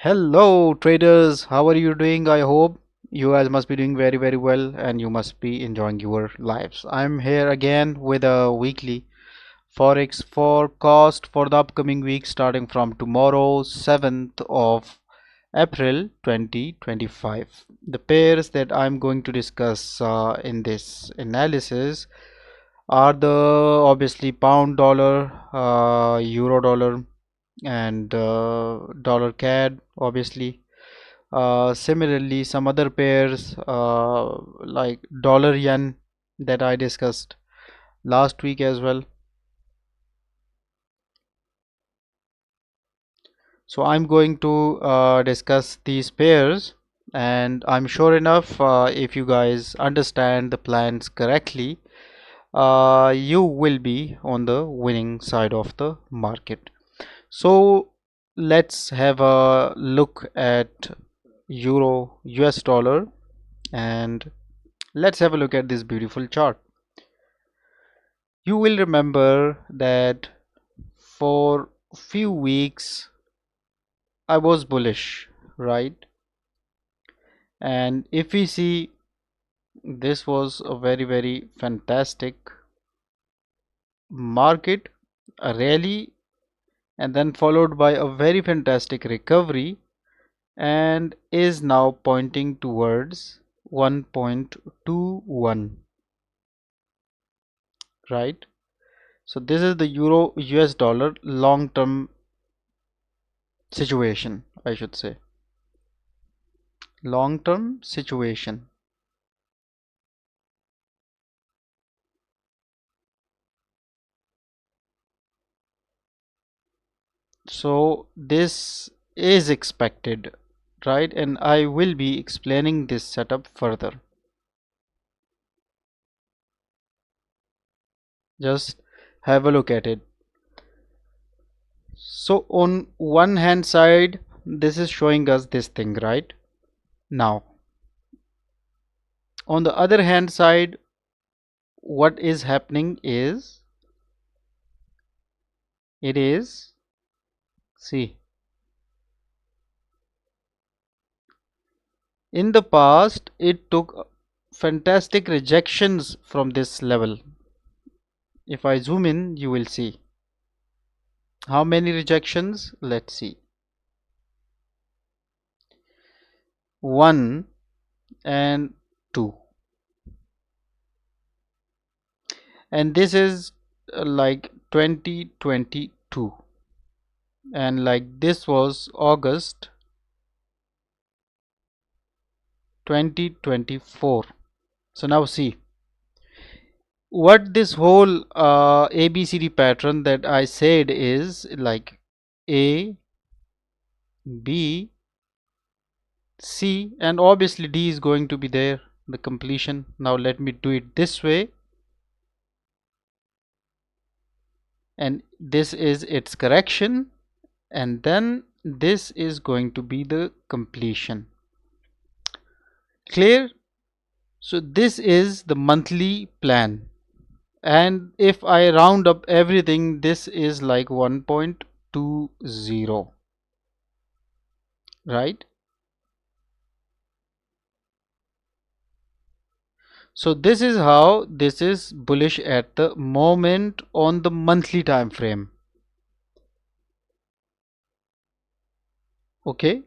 Hello traders, how are you doing? I hope you guys must be doing very well and you must be enjoying your lives. I'm here again with a weekly Forex forecast for the upcoming week starting from tomorrow 7th of April 2025. The pairs that I'm going to discuss in this analysis are the obviously pound dollar, euro dollar and dollar CAD obviously. Similarly, some other pairs like dollar yen that I discussed last week as well. So I'm going to discuss these pairs, and I'm sure enough if you guys understand the plans correctly, you will be on the winning side of the market. So let's have a look at euro US dollar, and let's have a look at this beautiful chart. You will remember that for few weeks I was bullish, right? And if we see, this was a very fantastic market, a rally, and then followed by a very fantastic recovery, and is now pointing towards 1.21, right? So this is the euro US dollar long term situation, I should say. Long term situation. So this is expected, right? And I will be explaining this setup further. Just have a look at it. So on one hand side, this is showing us this thing, right? Now, on the other hand side, what is happening is, it is, see, in the past, it took fantastic rejections from this level. If I zoom in, you will see. How many rejections? Let's see. 1 and 2. And this is like 2022. And like this was August 2024. So now see. What this whole ABCD pattern that I said is like A, B, C, and obviously D is going to be there, the completion. Now let me do it this way, and this is its correction, and then this is going to be the completion. Clear? So this is the monthly plan, and if I round up everything, this is like 1.20, right? So this is how this is bullish at the moment on the monthly time frame. Okay,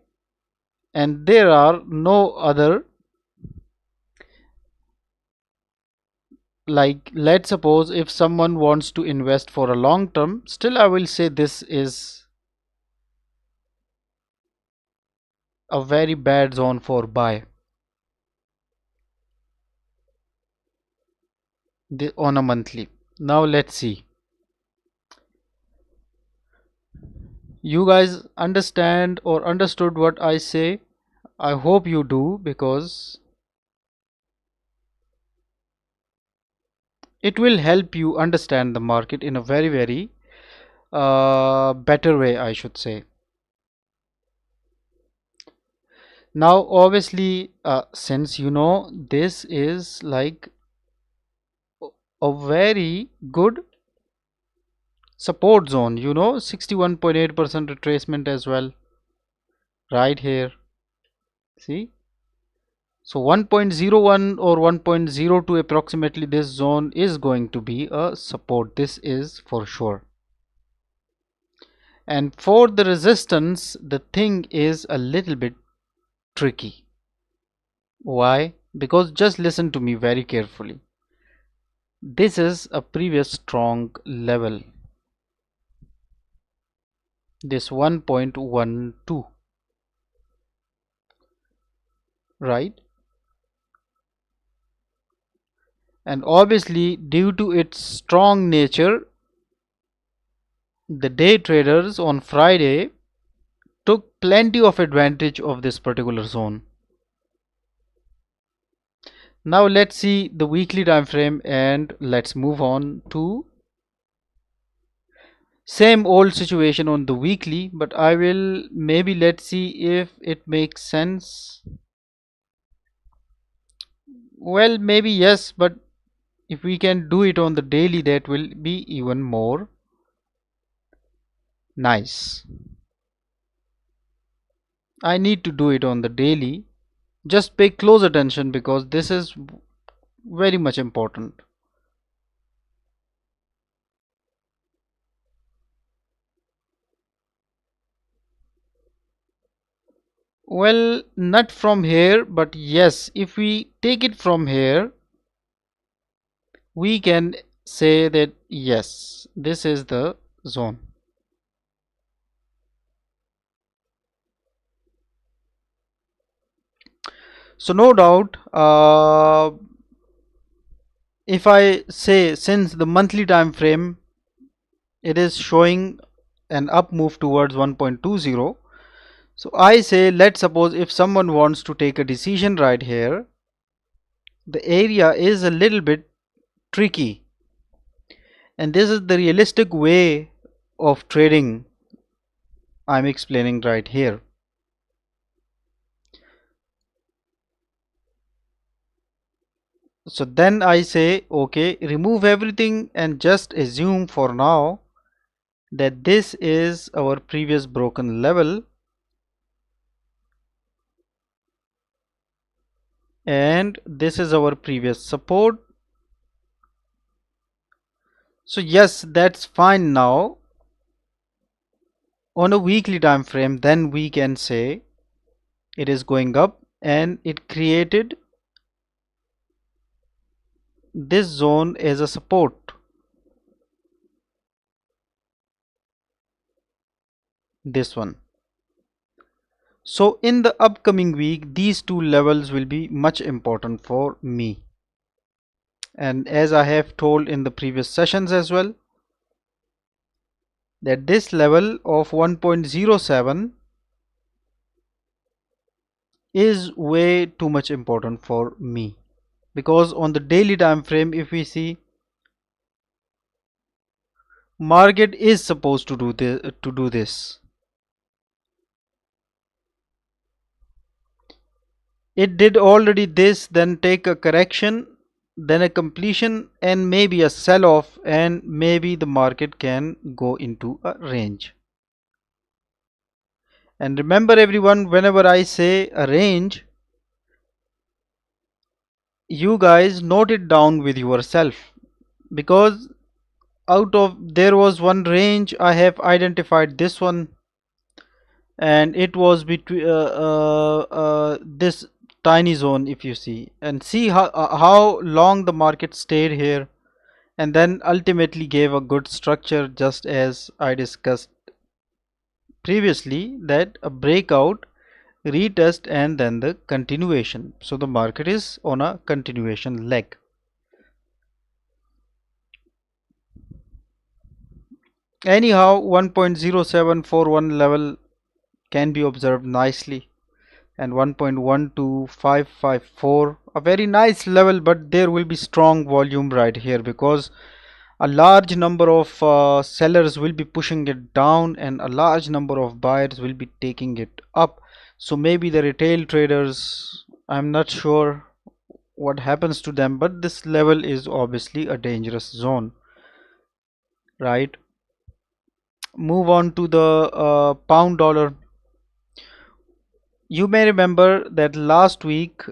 and there are no other, like let's suppose if someone wants to invest for a long term, still I will say this is a very bad zone for buy on a monthly. Now let's see. You guys understand or understood what I say? I hope you do, because it will help you understand the market in a very better way, I should say. Now obviously since you know this is like a very good support zone, 61.8% retracement as well, right here. See, so 1.01 or 1.02 approximately, this zone is going to be a support, this is for sure. And for the resistance, the thing is a little bit tricky. Why? Because just listen to me very carefully. This is a previous strong level, this 1.12, right? And obviously, due to its strong nature, the day traders on Friday took plenty of advantage of this particular zone. Now let's see the weekly time frame and let's move on to same old situation on the weekly, but I will maybe let's see if it makes sense. Well, maybe yes, but if we can do it on the daily, that will be even more nice. I need to do it on the daily. Just pay close attention because this is very much important. Well, not from here, but yes, if we take it from here, we can say that yes, this is the zone. So no doubt, if I say since the monthly time frame, it is showing an up move towards 1.20. So I say, let's suppose if someone wants to take a decision right here, the area is a little bit tricky, and this is the realistic way of trading I'm explaining right here. So then I say, okay, remove everything and just assume for now that this is our previous broken level, and this is our previous support. So yes, that's fine. Now on a weekly time frame, then we can say it is going up and it created this zone as a support, this one. So in the upcoming week, these two levels will be much important for me. And as I have told in the previous sessions as well, that this level of 1.07 is way too much important for me, because on the daily time frame, if we see, market is supposed to do this. It did already this, then take a correction, then a completion, and maybe a sell off, and maybe the market can go into a range. And remember everyone, whenever I say a range, you guys note it down with yourself, because out of there was one range I have identified, this one, and it was between this tiny zone, if you see, and see how long the market stayed here, and then ultimately gave a good structure, just as I discussed previously, that a breakout, retest, and then the continuation. So the market is on a continuation leg. Anyhow, 1.0741 level can be observed nicely, and 1.12554, a very nice level, but there will be strong volume right here because a large number of sellers will be pushing it down and a large number of buyers will be taking it up. So maybe the retail traders, I'm not sure what happens to them, but this level is obviously a dangerous zone, right? Move on to the pound dollar. You may remember that last week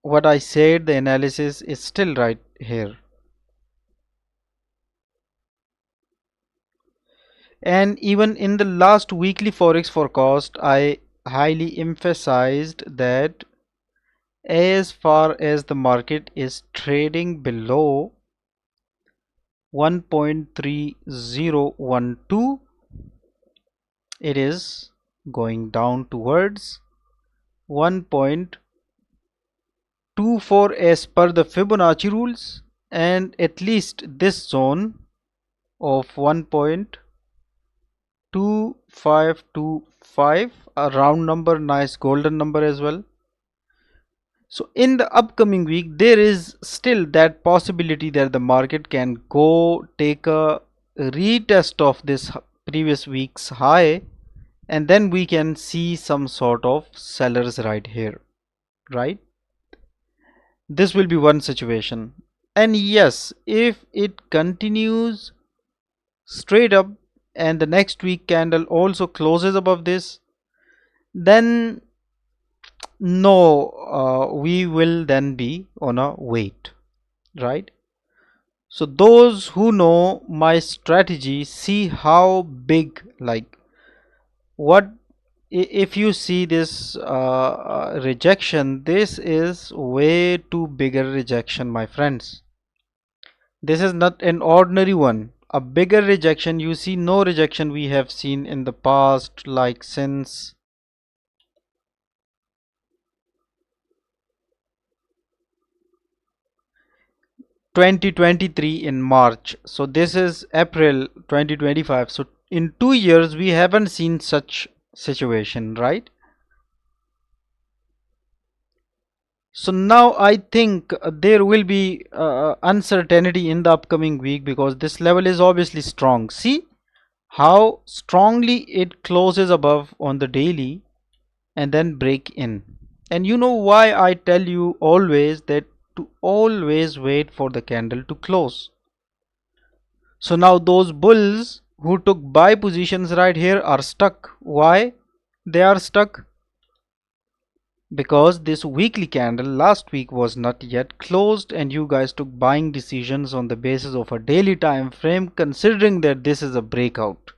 what I said, the analysis is still right here. And even in the last weekly Forex forecast, I highly emphasized that as far as the market is trading below 1.3012, it is going down towards 1.24 as per the Fibonacci rules, and at least this zone of 1.2525, a round number, nice golden number as well. So in the upcoming week there is still that possibility that the market can go take a retest of this previous week's high, and then we can see some sort of sellers right here, right? This will be one situation. And yes, if it continues straight up and the next week candle also closes above this, then no, we will then be on a wait, right? So those who know my strategy see how big, like what if you see this rejection, this is way too bigger rejection, my friends. This is not an ordinary one. A bigger rejection, you see no rejection we have seen in the past, like since 2023 in March. So this is April 2025. So in 2 years we haven't seen such situation, right? So now I think there will be uncertainty in the upcoming week because this level is obviously strong. See how strongly it closes above on the daily and then break in. And you know why I tell you always that to always wait for the candle to close. So now those bulls who took buy positions right here are stuck. Why they are stuck? Because this weekly candle last week was not yet closed and you guys took buying decisions on the basis of a daily time frame considering that this is a breakout.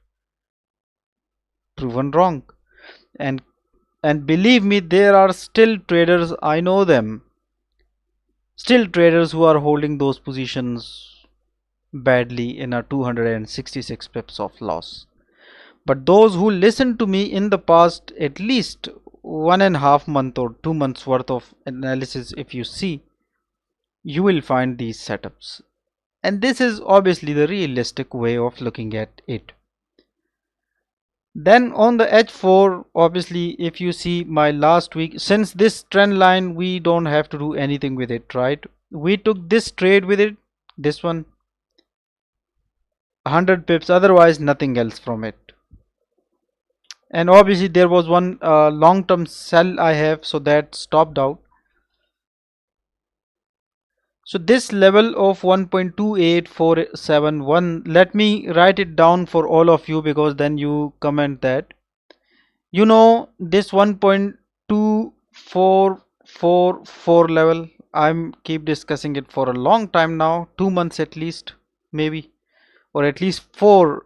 Proven wrong. And believe me, there are still traders, I know them, still traders who are holding those positions badly in a 266 pips of loss. But those who listened to me in the past, at least 1.5 month or 2 months worth of analysis, if you see, you will find these setups. And this is obviously the realistic way of looking at it. Then on the H4, obviously, if you see my last week, since this trend line, we don't have to do anything with it, right? We took this trade with it, this one, 100 pips, otherwise nothing else from it. And obviously there was one long-term sell I have, so that stopped out. So this level of 1.28471, let me write it down for all of you because then you comment that. You know this 1.2444 level, I'm keep discussing it for a long time now, 2 months at least, maybe, or at least 4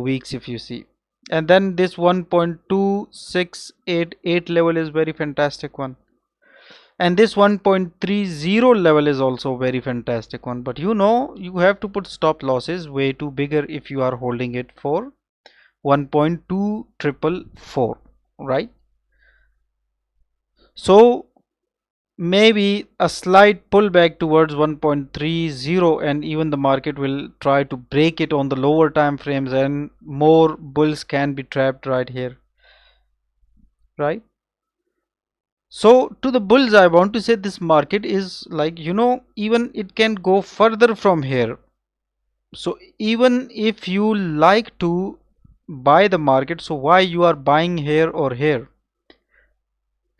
weeks if you see. And then this 1.2688 level is very fantastic one, and this 1.30 level is also very fantastic one. But you know, you have to put stop losses way too bigger if you are holding it for 1.2444, right? So maybe a slight pullback towards 1.30, and even the market will try to break it on the lower time frames and more bulls can be trapped right here, right? So to the bulls I want to say this market is like, you know, even it can go further from here. So even if you like to buy the market, so why you are buying here or here?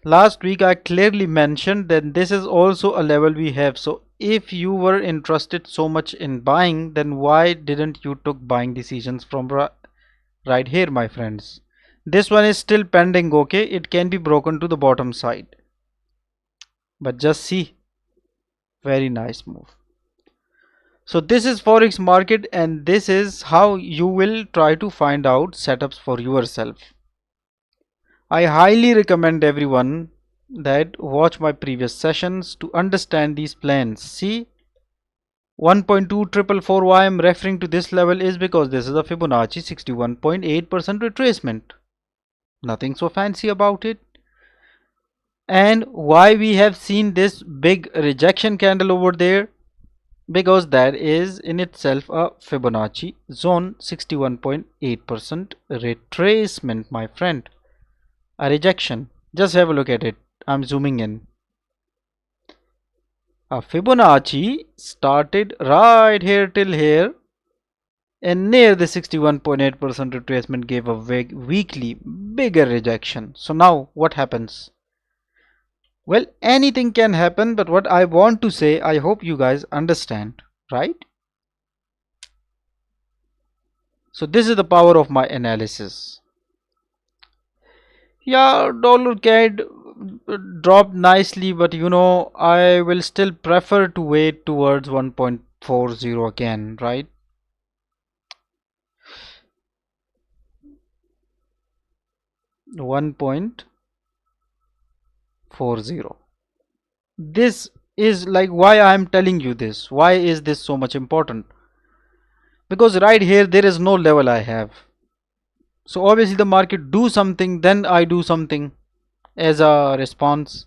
Last week I clearly mentioned that this is also a level we have. So if you were interested so much in buying, then why didn't you took buying decisions from right here, my friends? This one is still pending, okay? It can be broken to the bottom side. But just see, very nice move. So this is Forex market, and this is how you will try to find out setups for yourself. I highly recommend everyone that watch my previous sessions to understand these plans. See, 1.2444, why I am referring to this level is because this is a Fibonacci 61.8% retracement. Nothing so fancy about it. And why we have seen this big rejection candle over there, because that is in itself a Fibonacci zone 61.8% retracement, my friend. A rejection. Just have a look at it. I'm zooming in. A Fibonacci started right here till here, and near the 61.8% retracement gave a weekly bigger rejection. So now what happens? Well, anything can happen, but what I want to say, I hope you guys understand, right? So this is the power of my analysis. Yeah, dollar CAD dropped nicely, but I will still prefer to wait towards 1.40 again, right? 1.40. This is like why I am telling you this. Why is this so much important? Because right here there is no level I have. So obviously the market do something, then I do something as a response.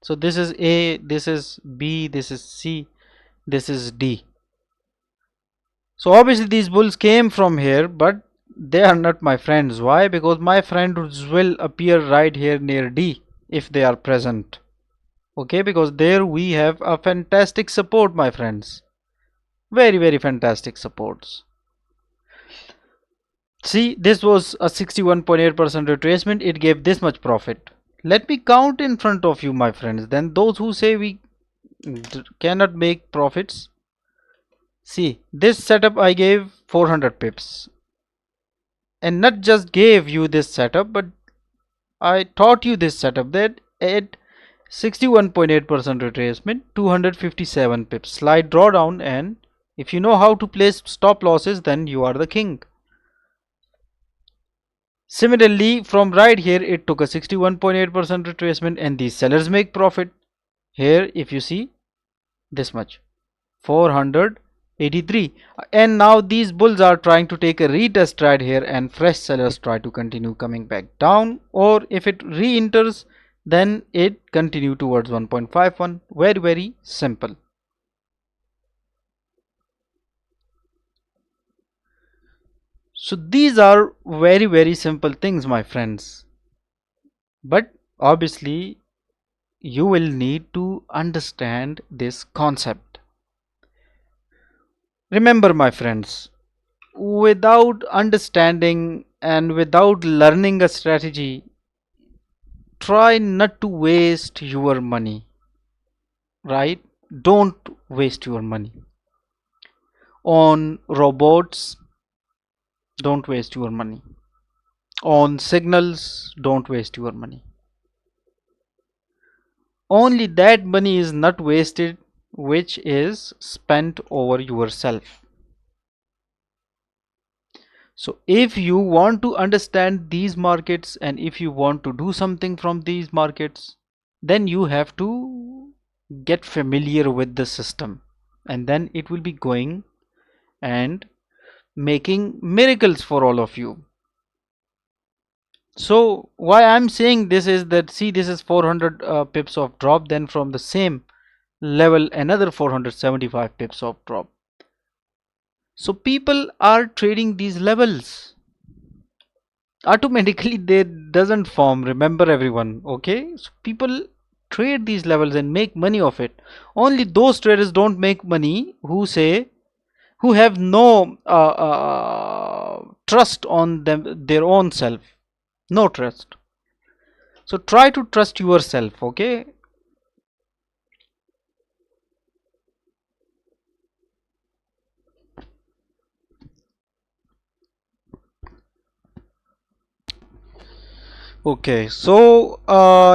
So this is A, this is B, this is C, this is D. So obviously these bulls came from here, but they are not my friends. Why? Because my friends will appear right here near D if they are present. Okay, because there we have a fantastic support, my friends. Very, very fantastic supports. See, this was a 61.8% retracement. It gave this much profit. Let me count in front of you, my friends. Then those who say we cannot make profits. See, this setup I gave 400 pips. And not just gave you this setup, but I taught you this setup that at 61.8% retracement, 257 pips, slight drawdown, and if you know how to place stop losses, then you are the king. Similarly, from right here, it took a 61.8% retracement, and these sellers make profit. Here, if you see this much, 483, and now these bulls are trying to take a retest right here, and fresh sellers try to continue coming back down, or if it re-enters, then it continue towards 1.51. Very, very simple. So these are very, very simple things, my friends, but obviously you will need to understand this concept. Remember, my friends, without understanding and without learning a strategy, try not to waste your money, right? Don't waste your money on robots. Don't waste your money on signals. Don't waste your money. Only that money is not wasted which is spent over yourself. So if you want to understand these markets and if you want to do something from these markets, then you have to get familiar with the system, and then it will be going and making miracles for all of you. So why I'm saying this is that, see, this is 400 pips of drop, then from the same level another 475 pips of drop. So people are trading these levels. Automatically they doesn't form, remember everyone, okay? So people trade these levels and make money of it. Only those traders don't make money who have no trust on them, their own self. No trust. So try to trust yourself, okay? Okay, so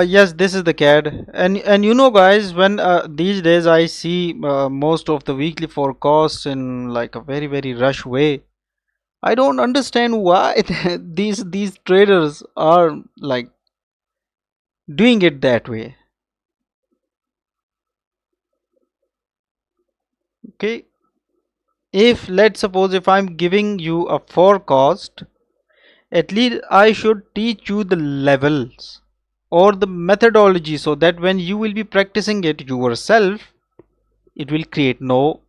yes, this is the CAD, and you know, guys, when these days I see most of the weekly forecasts in like a very rush way. I don't understand why these traders are like doing it that way. Okay, if let's suppose if I'm giving you a forecast, at least I should teach you the levels or the methodology so that when you will be practicing it yourself, it will create no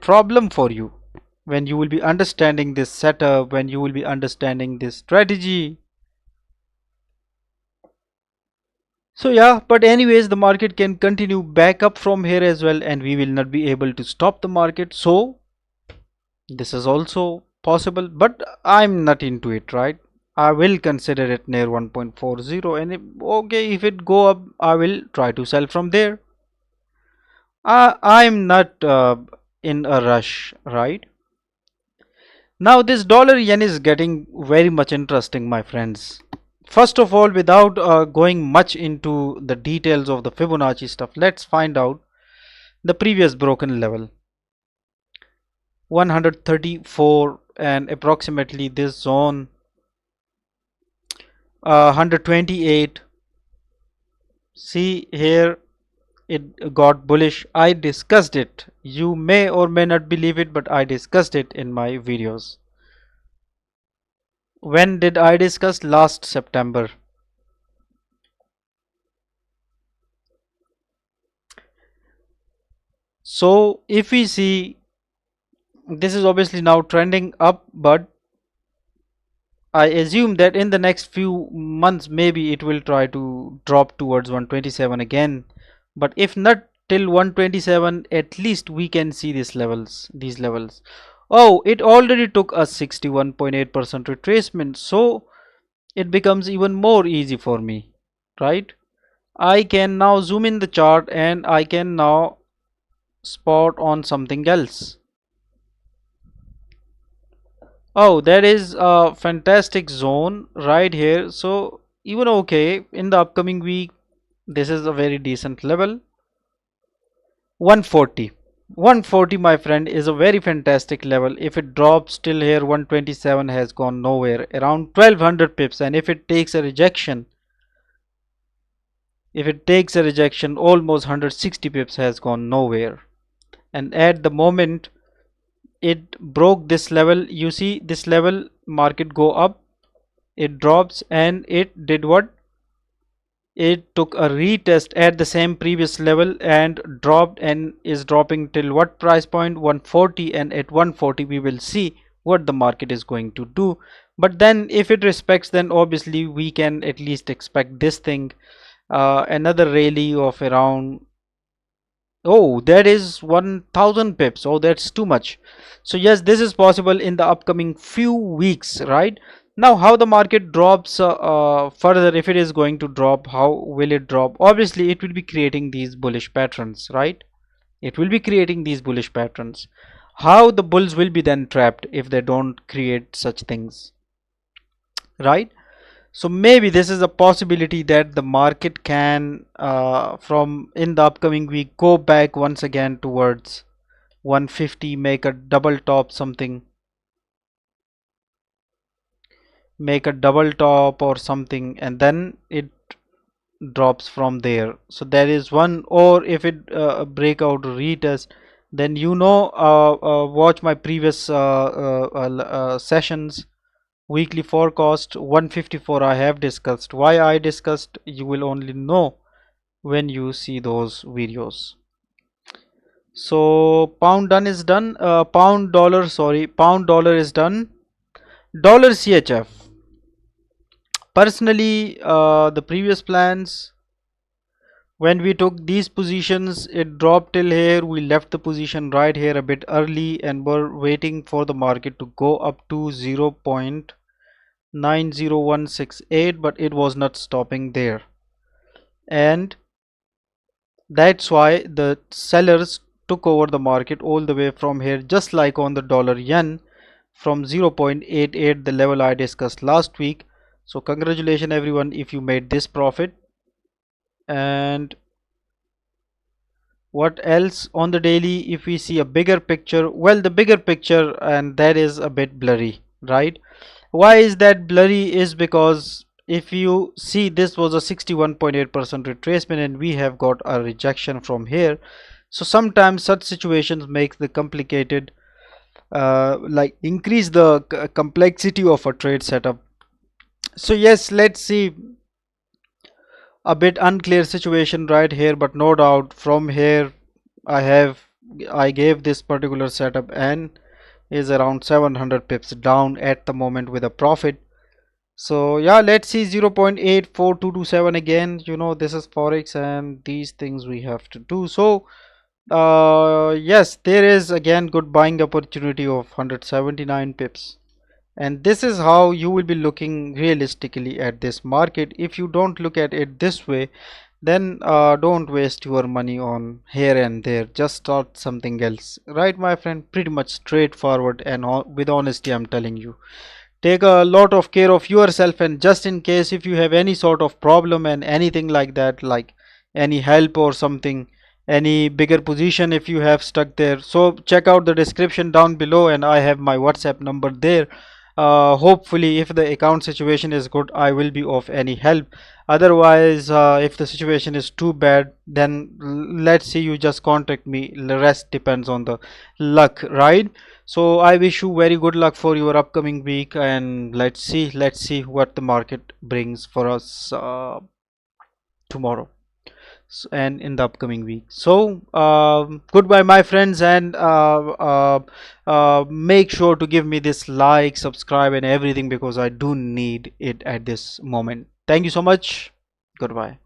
problem for you. When you will be understanding this setup, when you will be understanding this strategy. So yeah, but anyways, the market can continue back up from here as well, and we will not be able to stop the market. So this is also possible, but I'm not into it, right? I will consider it near 1.40, and okay, if it go up, I will try to sell from there. I'm not in a rush, right? Now this dollar yen is getting very much interesting, my friends. First of all, without going much into the details of the Fibonacci stuff, let's find out the previous broken level 134, and approximately this zone 128. See here, it got bullish. I discussed it. You may or may not believe it, but I discussed it in my videos. When did I discuss? Last September. So if we see, this is obviously now trending up, but I assume that in the next few months maybe it will try to drop towards 127 again. But if not till 127, at least we can see these levels. Oh, it already took a 61.8% retracement, so it becomes even more easy for me, right? I can now zoom in the chart and I can now spot on something else. Oh, that is a fantastic zone right here. So even okay, in the upcoming week, this is a very decent level. 140. 140, my friend, is a very fantastic level. If it drops till here, 127 has gone nowhere, around 1200 pips. And if it takes a rejection, almost 160 pips has gone nowhere. And at the moment, it broke this level. You see this level, market go up, it drops, and it did what? It took a retest at the same previous level and dropped, and is dropping till what price point? 140. And at 140 we will see what the market is going to do. But then if it respects, then obviously we can at least expect this thing, another rally of around, oh, that is 1000 pips. Oh, that's too much. So yes, this is possible in the upcoming few weeks, right? Now how the market drops further, if it is going to drop, how will it drop? Obviously it will be creating these bullish patterns, right? It will be creating these bullish patterns. How the bulls will be then trapped if they don't create such things, right? So maybe this is a possibility that the market can from in the upcoming week go back once again towards 150, make a double top something, make a double top or something, and then it drops from there. So there is one. Or if it break out retest, then watch my previous sessions, weekly forecast 154. I have discussed. Why I discussed, you will only know when you see those videos. So pound done is done. Pound dollar, sorry, pound dollar is done. Dollar CHF. Personally, the previous plans, when we took these positions, it dropped till here. We left the position right here a bit early and were waiting for the market to go up to 0.90168, but it was not stopping there. And that's why the sellers took over the market all the way from here, just like on the dollar yen, from 0.88, the level I discussed last week. So congratulations everyone if you made this profit. And what else on the daily? If we see a bigger picture, well, the bigger picture, and that is a bit blurry, right? Why is that blurry? Is because if you see, this was a 61.8% retracement and we have got a rejection from here. So sometimes such situations make the complicated, like increase the complexity of a trade setup. So yes, let's see, a bit unclear situation right here, but no doubt from here I have I gave this particular setup and is around 700 pips down at the moment with a profit. So yeah, let's see 0.84227 again. You know, this is forex and these things we have to do. So yes, there is again good buying opportunity of 179 pips, and this is how you will be looking realistically at this market. If you don't look at it this way, then don't waste your money on here and there, just start something else, right my friend? Pretty much straightforward, and with honesty I'm telling you, take a lot of care of yourself, and just in case if you have any sort of problem and anything like that, like any help or something, any bigger position if you have stuck there, so check out the description down below and I have my WhatsApp number there. Hopefully if the account situation is good, I will be of any help. Otherwise, if the situation is too bad, then let's see, you just contact me. The rest depends on the luck, right? So I wish you very good luck for your upcoming week, and let's see what the market brings for us tomorrow and in the upcoming week. So goodbye my friends, and make sure to give me this like, subscribe and everything, because I do need it at this moment. Thank you so much. Goodbye.